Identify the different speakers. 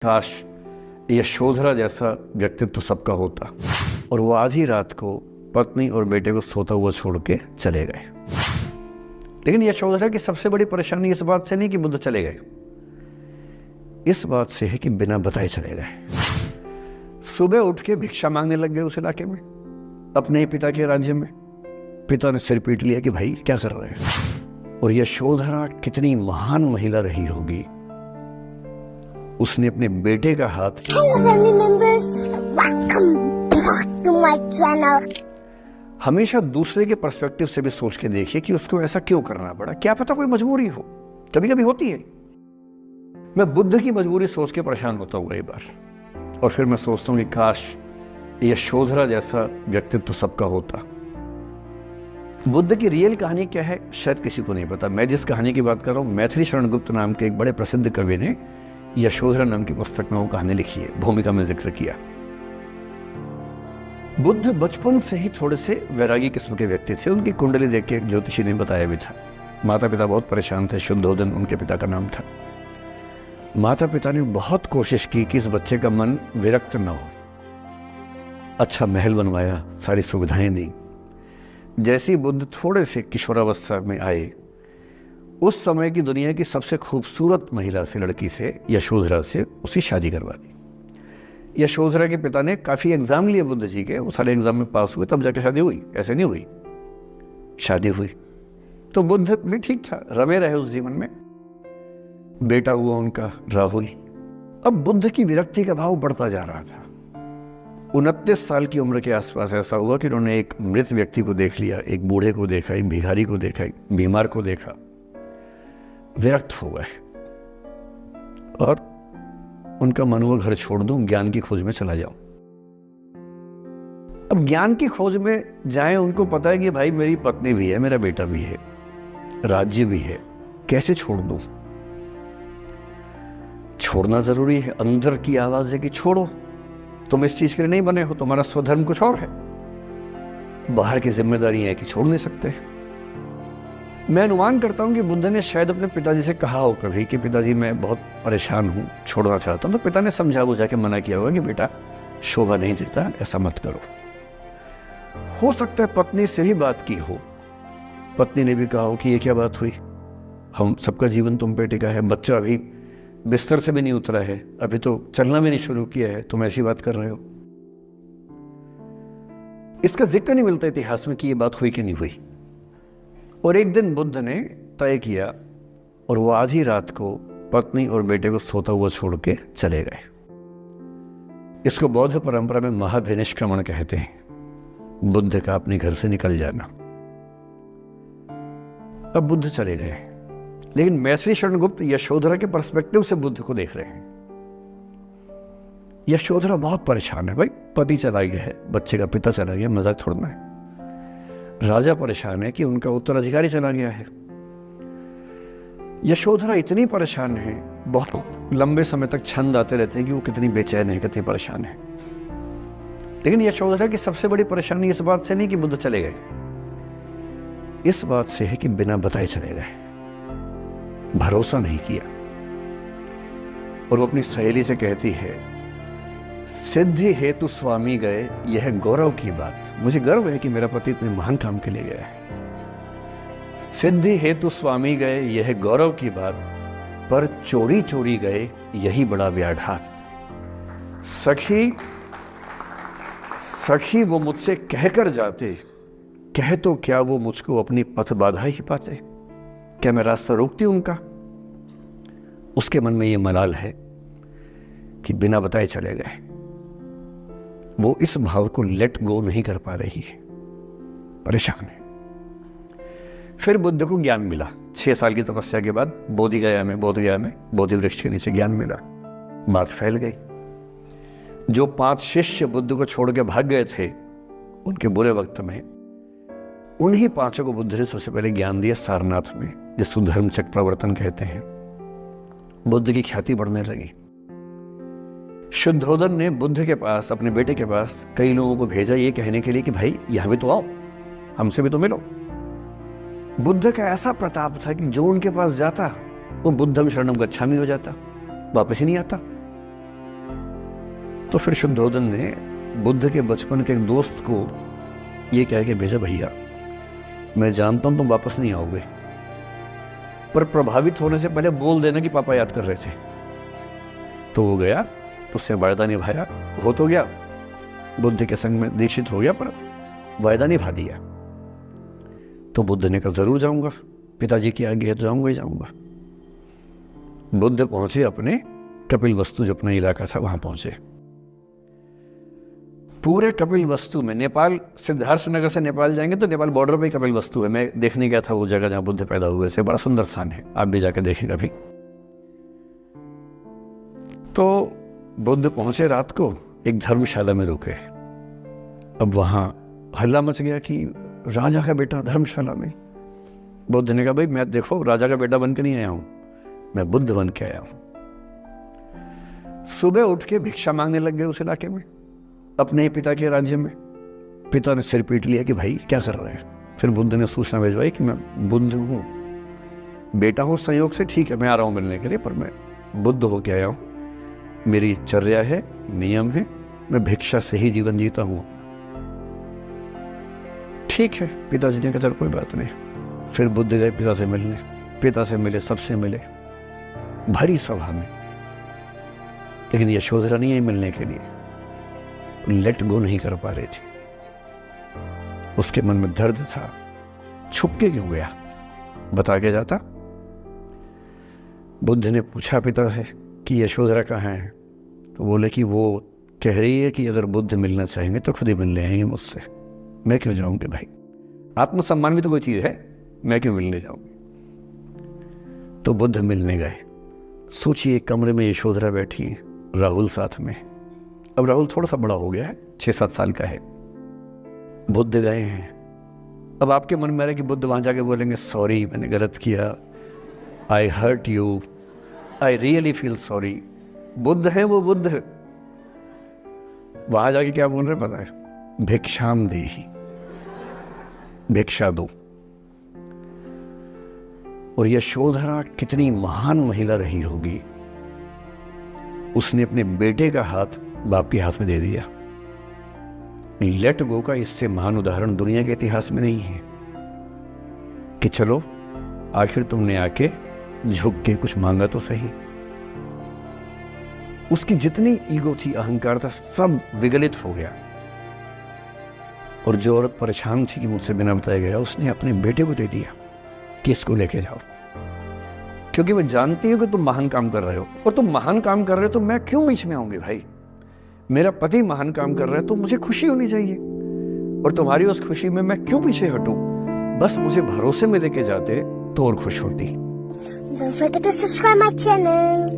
Speaker 1: काश यशोधरा जैसा व्यक्तित्व सबका होता। और वो आधी रात को पत्नी और बेटे को सोता हुआ छोड़ के चले गए। लेकिन यशोधरा की सबसे बड़ी परेशानी इस बात से नहीं कि बुद्ध चले गए, इस बात से है कि बिना बताए चले गए। सुबह उठ के भिक्षा मांगने लग गए उस इलाके में, अपने ही पिता के राज्य में। पिता ने सिर पीट लिया कि भाई क्या कर रहे हैं। और यशोधरा कितनी महान महिला रही होगी, उसने अपने बेटे का हाथ हमेशा दूसरे के पर्सपेक्टिव से भी सोच के देखिए कि उसको ऐसा क्यों करना पड़ा। क्या पता कोई मजबूरी हो, कभी कभी होती है। मैं बुद्ध की मजबूरी सोच के परेशान होता हूँ कई बार, और फिर मैं सोचता हूँ कि काश यशोधरा जैसा व्यक्तित्व सबका होता। बुद्ध की रियल कहानी क्या है शायद किसी को नहीं पता। मैं जिस कहानी की बात कर रहा हूँ, मैथिली शरण गुप्त नाम के एक बड़े प्रसिद्ध कवि ने यशोधरा नाम की पुस्तक में वो कहानी लिखी है, भूमिका में जिक्र किया। बुद्ध बचपन से ही थोड़े से वैरागी किस्म के व्यक्ति थे। उनकी कुंडली देख के एक ज्योतिषी ने बताया भी था। माता पिता बहुत परेशान थे, शुद्धोदन उनके पिता का नाम था। माता पिता ने बहुत कोशिश की कि इस बच्चे का मन विरक्त न हो। अच्छा महल बनवाया, सारी सुविधाएं दी। जैसे ही बुद्ध थोड़े से किशोरावस्था में आए, उस समय की दुनिया की सबसे खूबसूरत महिला से, लड़की से, यशोधरा से उसकी शादी करवा दी। यशोधरा के पिता ने काफ़ी एग्ज़ाम लिए बुद्ध जी के, वो सारे एग्ज़ाम में पास हुए, तब जाके शादी हुई। ऐसे नहीं हुई, शादी हुई। तो बुद्ध भी ठीक था, रमे रहे उस जीवन में। बेटा हुआ उनका राहुल। अब बुद्ध की विरक्ति का भाव बढ़ता जा रहा था। 29 साल की उम्र के आसपास ऐसा हुआ कि उन्होंने एक मृत व्यक्ति को देख लिया, एक बूढ़े को देखा, एक भिखारी को देखा, एक बीमार को देखा। विरक्त हो गए और उनका मन हुआ घर छोड़ दूं, ज्ञान की खोज में चला जाऊं। अब ज्ञान की खोज में जाएं, उनको पता है कि भाई मेरी पत्नी भी है, मेरा बेटा भी है, राज्य भी है, कैसे छोड़ दूं। छोड़ना जरूरी है। अंदर की आवाज है कि छोड़ो, तुम इस चीज के लिए नहीं बने हो, तुम्हारा स्वधर्म कुछ और है। बाहर की जिम्मेदारी है कि छोड़ नहीं सकते। मैं अनुमान करता हूं कि बुद्ध ने शायद अपने पिताजी से कहा हो कभी कि पिताजी मैं बहुत परेशान हूं, छोड़ना चाहता हूं। तो पिता ने समझा बुझा के मना किया होगा कि बेटा शोभा नहीं देता, ऐसा मत करो। हो सकता है पत्नी से भी बात की हो, पत्नी ने भी कहा हो कि ये क्या बात हुई, हम सबका जीवन तुम पे टिका है, बच्चा अभी बिस्तर से भी नहीं उतरा है, अभी तो चलना भी नहीं शुरू किया है, तुम ऐसी बात कर रहे हो। इसका जिक्र नहीं मिलता इतिहास में कि ये बात हुई कि नहीं हुई। और एक दिन बुद्ध ने तय किया और वो आधी रात को पत्नी और बेटे को सोता हुआ छोड़ के चले गए। इसको बौद्ध परंपरा में महाभिनिष्क्रमण कहते हैं, बुद्ध का अपने घर से निकल जाना। अब बुद्ध चले गए, लेकिन मैथिली शरण गुप्त यशोधरा के पर्सपेक्टिव से बुद्ध को देख रहे हैं। यशोधरा बहुत परेशान है, भाई पति चला गया है, बच्चे का पिता चला गया, मजाक थोड़ना है। राजा परेशान है कि उनका उत्तराधिकारी चला गया है। यशोधरा इतनी परेशान है, बहुत लंबे समय तक छंद आते रहते हैं कि वो कितनी बेचैन है, कितनी परेशान है। लेकिन यशोधरा की सबसे बड़ी परेशानी इस बात से नहीं कि बुद्ध चले गए, इस बात से है कि बिना बताए चले गए, भरोसा नहीं किया। और वो अपनी सहेली से कहती है, सिद्धि हेतु स्वामी गए, यह गौरव की बात। मुझे गर्व है कि मेरा पति इतने महान काम के लिए गया है। सिद्धि हेतु स्वामी गए, यह गौरव की बात, पर चोरी चोरी गए, यही बड़ा व्याघात। सखी सखी वो मुझसे कहकर जाते, कह तो क्या वो मुझको अपनी पथ बाधा ही पाते। क्या मैं रास्ता रोकती उनका? उसके मन में ये मलाल है कि बिना बताए चले गए। वो इस भाव को लेट गो नहीं कर पा रही है, परेशान है। फिर बुद्ध को ज्ञान मिला 6 साल की तपस्या के बाद, बोधगया में बोधि वृक्ष के नीचे ज्ञान मिला। बात फैल गई। जो 5 शिष्य बुद्ध को छोड़ के भाग गए थे उनके बुरे वक्त में, उन्हीं 5 को बुद्ध ने सबसे पहले ज्ञान दिया सारनाथ में, जिसको धर्म चक्र प्रवर्तन कहते हैं। बुद्ध की ख्याति बढ़ने लगी। शुद्धोदन ने बुद्ध के पास, अपने बेटे के पास कई लोगों को भेजा ये कहने के लिए कि भाई यहां भी तो आओ, हमसे भी तो मिलो। बुद्ध का ऐसा प्रताप था कि जो उनके पास जाता वो बुद्धम शरणम गच्छामि हो जाता, वापस ही नहीं आता। तो फिर शुद्धोधन ने बुद्ध के बचपन के एक दोस्त को ये कह के भेजा, भैया मैं जानता हूं तुम वापस नहीं आओगे, पर प्रभावित होने से पहले बोल देना कि पापा याद कर रहे थे। तो वो गया, उससे वायदा निभाया, हो तो गया, बुद्ध के संग में दीक्षित हो गया, पर वायदा निभा दिया। तो बुद्ध ने कहा जरूर जाऊंगा, पिताजी की आज्ञा है तो जाऊंगा ही जाऊंगा। बुद्ध पहुंचे अपने कपिलवस्तु, जो अपना इलाका था वहां पहुंचे। पूरे कपिलवस्तु में, नेपाल सिद्धार्थनगर से नेपाल जाएंगे तो नेपाल बॉर्डर पे कपिलवस्तु है, मैं देखने गया था वो जगह जहां बुद्ध पैदा हुए थे, बड़ा सुंदर स्थान है, आप भी जाकर देखें कभी। तो बुद्ध पहुंचे रात को, एक धर्मशाला में रुके। अब वहां हल्ला मच गया कि राजा का बेटा धर्मशाला में। बुद्ध ने कहा भाई मैं देखो राजा का बेटा बन के नहीं आया हूं, मैं बुद्ध बन के आया हूं। सुबह उठ के भिक्षा मांगने लग गए उस इलाके में, अपने ही पिता के राज्य में। पिता ने सिर पीट लिया कि भाई क्या कर रहे हैं। फिर बुद्ध ने सूचना भिजवाई कि मैं बुद्ध हूं, बेटा हूं संयोग से, ठीक है मैं आ रहा हूं मिलने के लिए, पर मैं बुद्ध होके आया हूं, मेरी चर्या है, नियम है, मैं भिक्षा से ही जीवन जीता हूं। ठीक है, पिताजी ने कहा चल कोई बात नहीं। फिर बुद्ध गए पिता से मिलने, पिता से मिले, सबसे मिले, भरी सभा में, लेकिन यशोधरा नहीं आई मिलने के लिए, लेट गो नहीं कर पा रही थी। उसके मन में दर्द था, छुप के क्यों गया, बता के जाता। बुद्ध ने पूछा पिता से कि यशोधरा कहाँ है, तो बोले कि वो कह रही है कि अगर बुद्ध मिलना चाहेंगे तो खुद ही मिलने आएंगे मुझसे, मैं क्यों जाऊंगी भाई, आत्मसम्मान भी तो कोई चीज है, मैं क्यों मिलने जाऊंगी। तो बुद्ध मिलने गए। सोचिए कमरे में यशोधरा बैठी है, राहुल साथ में। अब राहुल थोड़ा सा बड़ा हो गया है, 6-7 साल का है। बुद्ध गए हैं। अब आपके मन में आ रहा है कि बुद्ध वहां जाके बोलेंगे सॉरी मैंने गलत किया, I hurt you, I really feel sorry. बुद्ध है वो बुद्ध है। वहां जाके क्या बोल रहे पता है, भिक्षाम देहि, भिक्षा दो। और यशोधरा कितनी महान महिला रही होगी, उसने अपने बेटे का हाथ बाप के हाथ में दे दिया। लेट गो का इससे महान उदाहरण दुनिया के इतिहास में नहीं है कि चलो आखिर तुमने आके झुक के कुछ मांगा तो सही। उसकी जितनी ईगो थी, अहंकार था, सब विगलित हो गया। और जो औरत परेशान थी कि मुझसे बिना बताया गया, उसने अपने बेटे को दे दिया कि इसको लेके जाओ, क्योंकि मैं जानती हूं कि तुम महान काम कर रहे हो, और तुम महान काम कर रहे हो तो मैं क्यों बीच में आऊंगी भाई। मेरा पति महान काम कर रहा है तो मुझे खुशी होनी चाहिए, और तुम्हारी उस खुशी में मैं क्यों पीछे हटूं। बस मुझे भरोसे में लेके जाते तो और खुश होती। Don't forget to subscribe my channel.